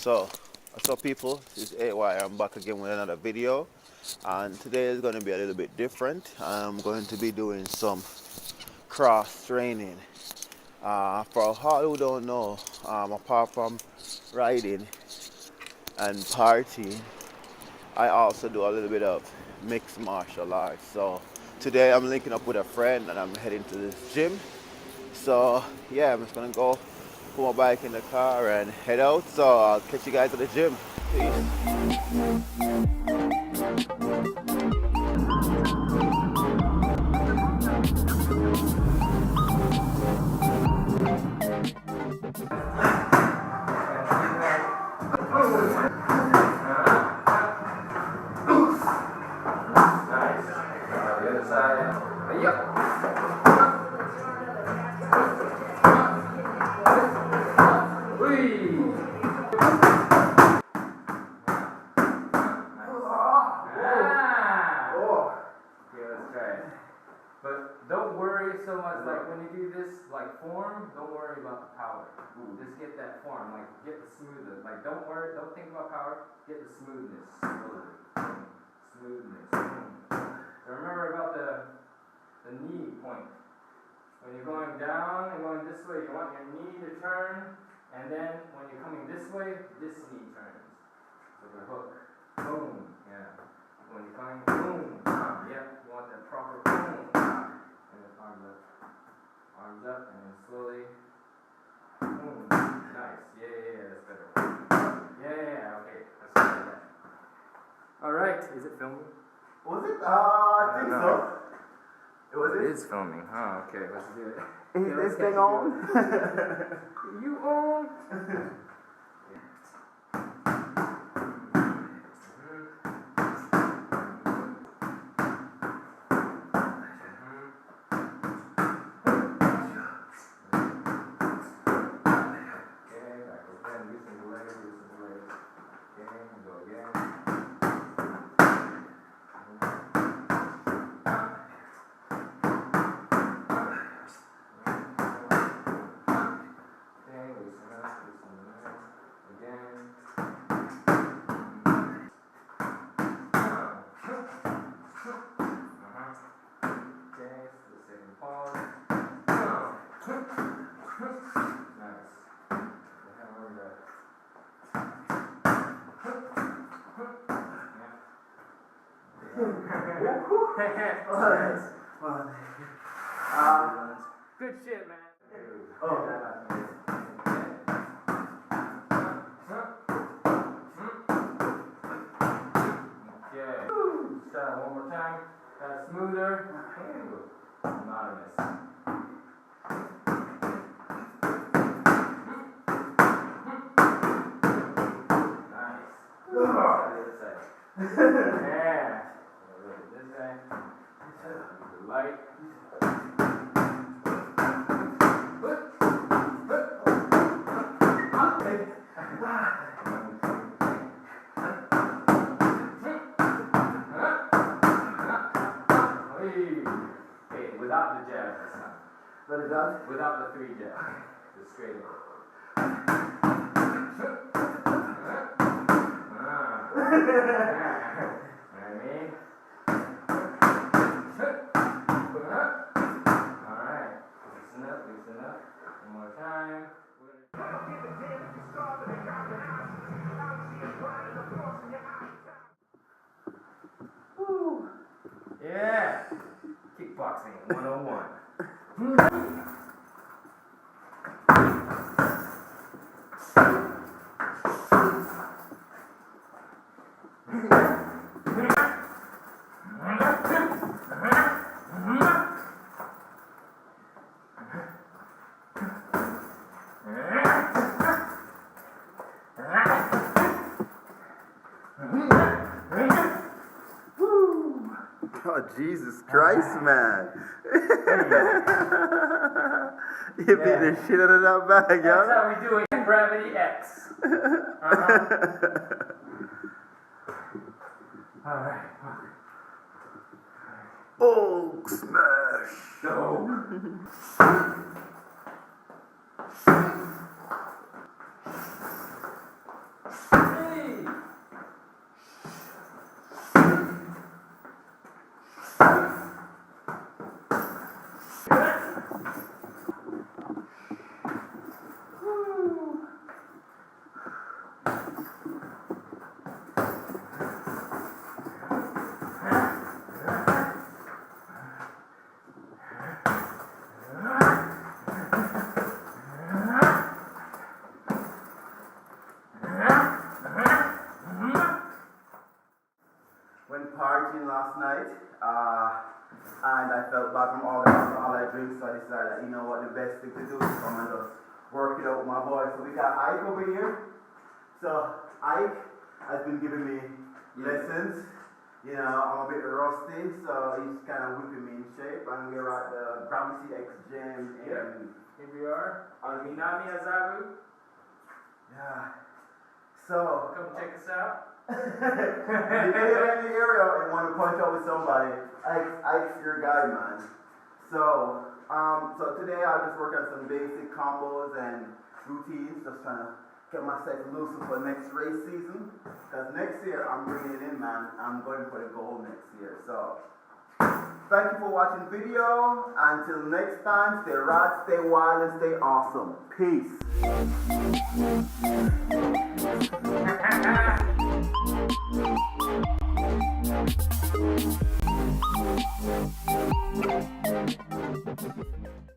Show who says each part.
Speaker 1: So, what's up people? This is AY. I'm back again with another video. And today is going to be a little bit different. I'm going to be doing some cross training. For all who don't know, apart from riding and partying, I also do a little bit of mixed martial arts. So today I'm linking up with a friend and I'm heading to this gym. So yeah, I'm just gonna go put my bike in the car and head out. So I'll catch you guys at the gym. Peace.
Speaker 2: Nice. The other side. Yep. Whee! Okay, let's try it. But don't worry so much, like when you do this, like form, don't worry about the power. Just get that form, like get the smoothness. Like don't worry, don't think about power, get the smoothness. Smoothness. So remember about the knee point. When you're going down and going this way, you want your knee to turn, and then when you're coming this way, this knee turns. So the hook. Boom. Yeah. When you're coming, boom. Yep. You want that proper boom. And then arms up. Arms up, and then slowly. Boom. Nice. Yeah. That's better. Yeah. Okay. Let's try that. Alright. Is it filming?
Speaker 3: Was it? I think so.
Speaker 2: It is filming. Oh, okay. Let's do it.
Speaker 3: Is this thing on?
Speaker 2: You on? Good shit, man. Okay. Try it one more time. That's smoother. Anonymous. Nice. Try the other side. Yeah. Look at this guy. Light. Okay, without the jab this time.
Speaker 3: What is that?
Speaker 2: Without the 3 jab. Just straight up. Alright. Loosen up. One more time. Woo. Yeah. Kickboxing 101.
Speaker 3: Oh, Jesus Christ, man. You beat the shit out of that bag,
Speaker 2: That's
Speaker 3: yo.
Speaker 2: how we do it in Gravity X. Alright.
Speaker 3: Oh, smash.
Speaker 2: Go.
Speaker 3: partying last night, and I felt bad from all that drinks, so I decided that, you know what, the best thing to do is come and just work it out with my boy. So we got Ike over here. So Ike has been giving me lessons. You know, I'm a bit rusty, so he's kind of whipping me in shape, and we're at the Gravity X Gym in...
Speaker 2: Here we are on Minami Azabu.
Speaker 3: Yeah. So...
Speaker 2: Come check us out.
Speaker 3: If you're in the area and want to punch out with somebody, Ike's your guy, man. So, so today I'll just work on some basic combos and routines, just trying to get myself loose for next race season. Because next year I'm bringing it in, man. I'm going for the gold next year. So, thank you for watching the video. Until next time, stay rad, stay wild, and stay awesome. Peace.